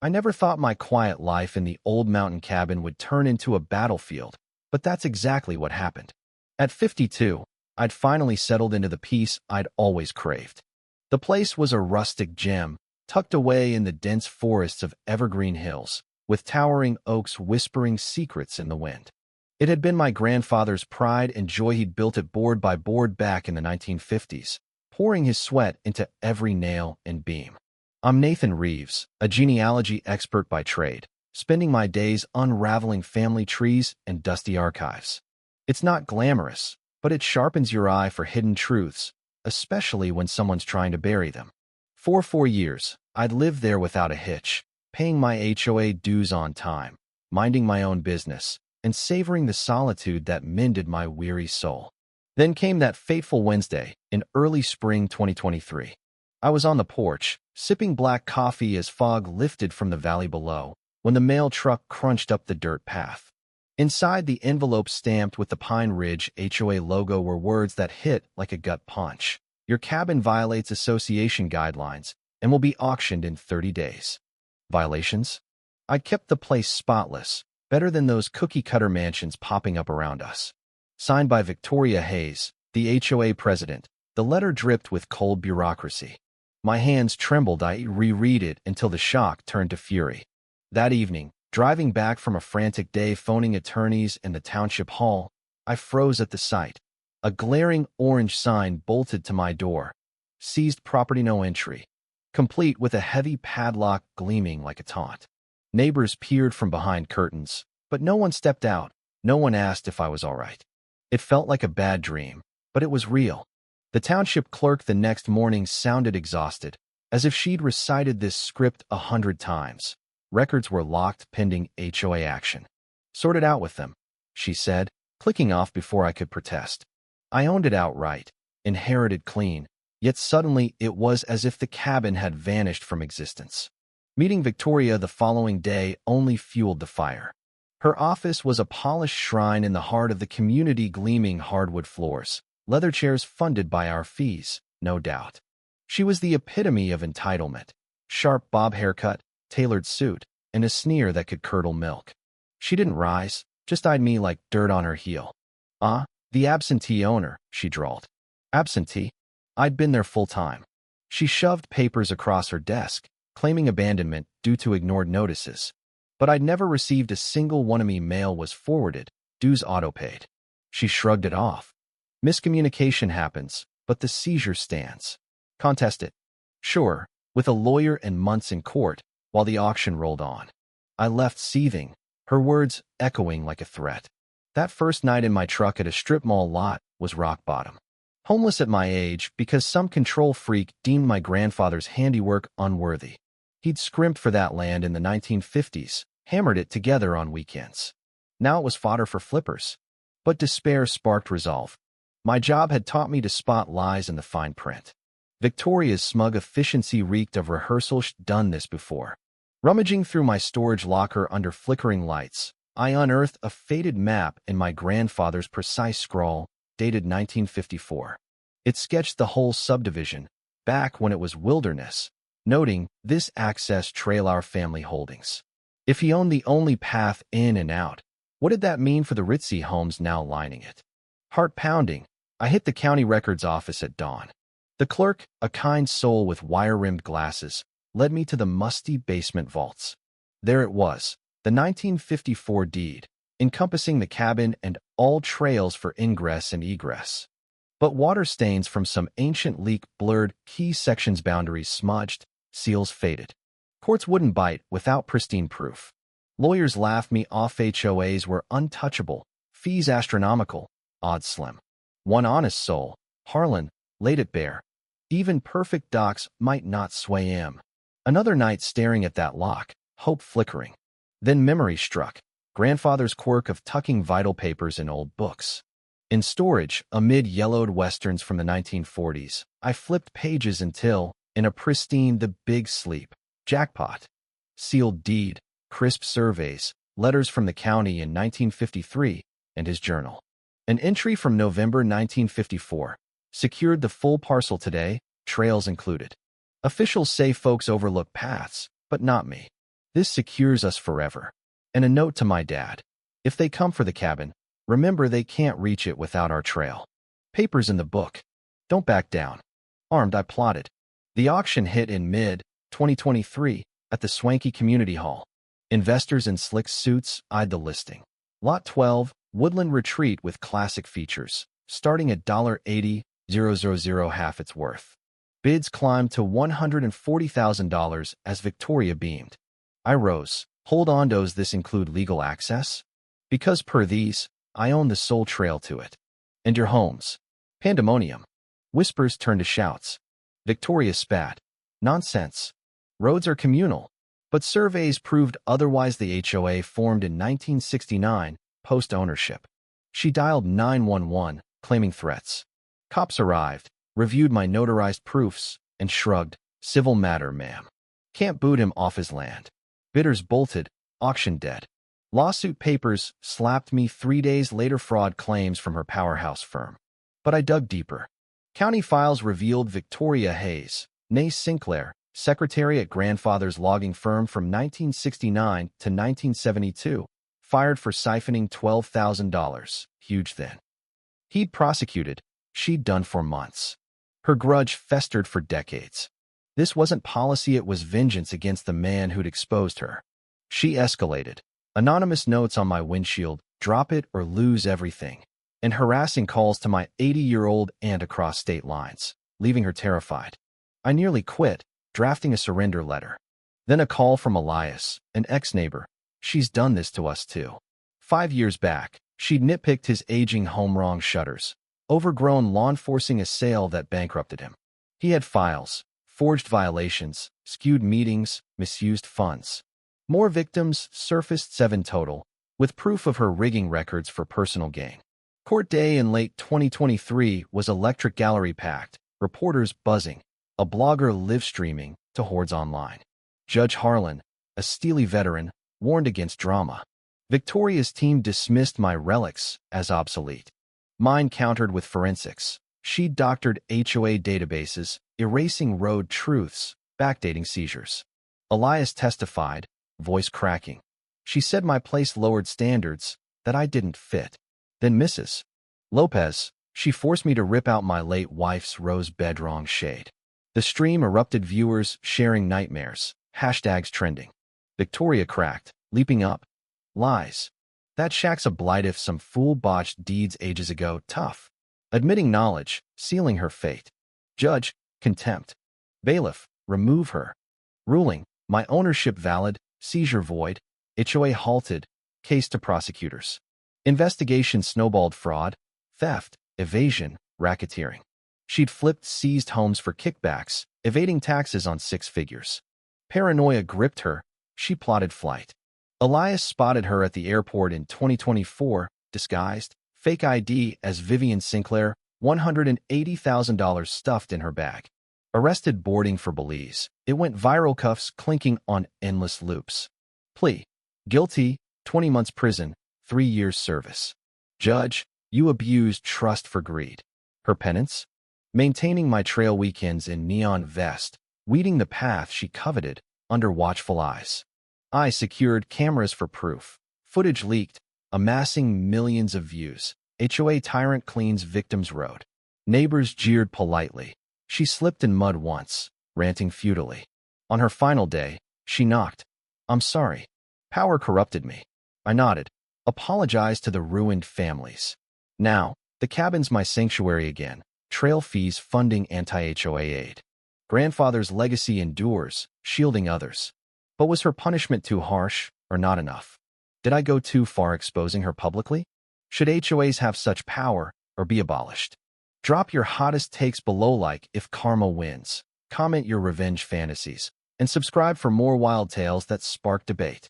I never thought my quiet life in the old mountain cabin would turn into a battlefield, but that's exactly what happened. At 52, I'd finally settled into the peace I'd always craved. The place was a rustic gem, tucked away in the dense forests of evergreen hills, with towering oaks whispering secrets in the wind. It had been my grandfather's pride and joy. He'd built it board by board back in the 1950s, pouring his sweat into every nail and beam. I'm Nathan Reeves, a genealogy expert by trade, spending my days unraveling family trees and dusty archives. It's not glamorous, but it sharpens your eye for hidden truths, especially when someone's trying to bury them. For 4 years, I'd lived there without a hitch, paying my HOA dues on time, minding my own business, and savoring the solitude that mended my weary soul. Then came that fateful Wednesday in early spring 2023. I was on the porch, sipping black coffee as fog lifted from the valley below, when the mail truck crunched up the dirt path. Inside the envelope stamped with the Pine Ridge HOA logo were words that hit like a gut punch. Your cabin violates association guidelines and will be auctioned in 30 days. Violations? I kept the place spotless, better than those cookie-cutter mansions popping up around us. Signed by Victoria Hayes, the HOA president, the letter dripped with cold bureaucracy. My hands trembled. I reread it until the shock turned to fury. That evening, driving back from a frantic day phoning attorneys in the township hall, I froze at the sight. A glaring orange sign bolted to my door. Seized property, no entry. Complete with a heavy padlock gleaming like a taunt. Neighbors peered from behind curtains, but no one stepped out. No one asked if I was all right. It felt like a bad dream, but it was real. The township clerk the next morning sounded exhausted, as if she'd recited this script 100 times. Records were locked pending HOA action. Sort it out with them, she said, clicking off before I could protest. I owned it outright, inherited clean, yet suddenly it was as if the cabin had vanished from existence. Meeting Victoria the following day only fueled the fire. Her office was a polished shrine in the heart of the community, gleaming hardwood floors, leather chairs funded by our fees, no doubt. She was the epitome of entitlement. Sharp bob haircut, tailored suit, and a sneer that could curdle milk. She didn't rise, just eyed me like dirt on her heel. The absentee owner, she drawled. Absentee? I'd been there full time. She shoved papers across her desk, claiming abandonment due to ignored notices. But I'd never received a single one of me. Mail was forwarded, dues auto-paid. She shrugged it off. Miscommunication happens, but the seizure stands. Contest it. Sure, with a lawyer and months in court, while the auction rolled on. I left seething, her words echoing like a threat. That first night in my truck at a strip mall lot was rock bottom. Homeless at my age because some control freak deemed my grandfather's handiwork unworthy. He'd scrimped for that land in the 1950s, hammered it together on weekends. Now it was fodder for flippers. But despair sparked resolve. My job had taught me to spot lies in the fine print. Victoria's smug efficiency reeked of rehearsal. She'd done this before. Rummaging through my storage locker under flickering lights, I unearthed a faded map in my grandfather's precise scrawl, dated 1954. It sketched the whole subdivision, back when it was wilderness, noting, this access trail our family holdings. If he owned the only path in and out, what did that mean for the ritzy homes now lining it? Heart pounding, I hit the county records office at dawn. The clerk, a kind soul with wire-rimmed glasses, led me to the musty basement vaults. There it was, the 1954 deed, encompassing the cabin and all trails for ingress and egress. But water stains from some ancient leak blurred key sections, boundaries smudged, seals faded. Courts wouldn't bite without pristine proof. Lawyers laughed me off. HOAs were untouchable, fees astronomical, odds slim. One honest soul, Harlan, laid it bare. Even perfect docs might not sway him. Another night staring at that lock, hope flickering. Then memory struck, grandfather's quirk of tucking vital papers in old books. In storage, amid yellowed westerns from the 1940s, I flipped pages until, in a pristine The Big Sleep, jackpot. Sealed deed, crisp surveys, letters from the county in 1953, and his journal. An entry from November 1954. Secured the full parcel today, trails included. Officials say folks overlook paths, but not me. This secures us forever. And a note to my dad. If they come for the cabin, remember they can't reach it without our trail. Papers in the book. Don't back down. Armed, I plotted. The auction hit in mid-2023 at the swanky community hall. Investors in slick suits eyed the listing. Lot 12, woodland retreat with classic features, starting at $80,000, half its worth. Bids climbed to $140,000 as Victoria beamed. I rose. Hold on, does this include legal access? Because per these, I own the sole trail to it. And your homes. Pandemonium. Whispers turned to shouts. Victoria spat. Nonsense. Roads are communal. But surveys proved otherwise. The HOA formed in 1969, post-ownership. She dialed 911, claiming threats. Cops arrived, reviewed my notarized proofs, and shrugged. Civil matter, ma'am. Can't boot him off his land. Bidders bolted, auction dead. Lawsuit papers slapped me 3 days later. Fraud claims from her powerhouse firm. But I dug deeper. County files revealed Victoria Hayes, née Sinclair, secretary at grandfather's logging firm from 1969 to 1972, fired for siphoning $12,000. Huge then. He'd prosecuted. She'd done for months. Her grudge festered for decades. This wasn't policy, it was vengeance against the man who'd exposed her. She escalated. Anonymous notes on my windshield, drop it or lose everything, and harassing calls to my 80-year-old aunt across state lines, leaving her terrified. I nearly quit, drafting a surrender letter. Then a call from Elias, an ex-neighbor. She's done this to us too. 5 years back, she'd nitpicked his aging home, wrong shutters, overgrown lawn, forcing a sale that bankrupted him. He had files, forged violations, skewed meetings, misused funds. More victims surfaced, 7 total, with proof of her rigging records for personal gain. Court day in late 2023 was electric, gallery packed, reporters buzzing, a blogger live-streaming to hordes online. Judge Harlan, a steely veteran, warned against drama. Victoria's team dismissed my relics as obsolete. Mine countered with forensics. She doctored HOA databases, erasing road truths, backdating seizures. Elias testified, voice cracking. She said my place lowered standards, that I didn't fit. Then Mrs. Lopez, she forced me to rip out my late wife's rose bedrock shade. The stream erupted, viewers sharing nightmares, hashtags trending. Victoria cracked, leaping up. Lies. That shack's a blight if some fool botched deeds ages ago. Tough. Admitting knowledge, sealing her fate. Judge, contempt. Bailiff, remove her. Ruling, my ownership valid, seizure void. HOA halted, case to prosecutors. Investigation snowballed: fraud, theft, evasion, racketeering. She'd flipped seized homes for kickbacks, evading taxes on 6 figures. Paranoia gripped her. She plotted flight. Elias spotted her at the airport in 2024, disguised, fake ID as Vivian Sinclair, $180,000 stuffed in her bag. Arrested boarding for Belize. It went viral, cuffs clinking on endless loops. Plea. Guilty, 20 months prison, 3 years service. Judge, you abused trust for greed. Her penance? Maintaining my trail weekends in neon vest, weeding the path she coveted under watchful eyes. I secured cameras for proof. Footage leaked, amassing millions of views. HOA tyrant cleans victim's road. Neighbors jeered politely. She slipped in mud once, ranting futilely. On her final day, she knocked. I'm sorry. Power corrupted me. I nodded. Apologized to the ruined families. Now, the cabin's my sanctuary again. Trail fees funding anti-HOA aid. Grandfather's legacy endures, shielding others. But was her punishment too harsh, or not enough? Did I go too far exposing her publicly? Should HOAs have such power, or be abolished? Drop your hottest takes below, like if karma wins. Comment your revenge fantasies, and subscribe for more wild tales that spark debate.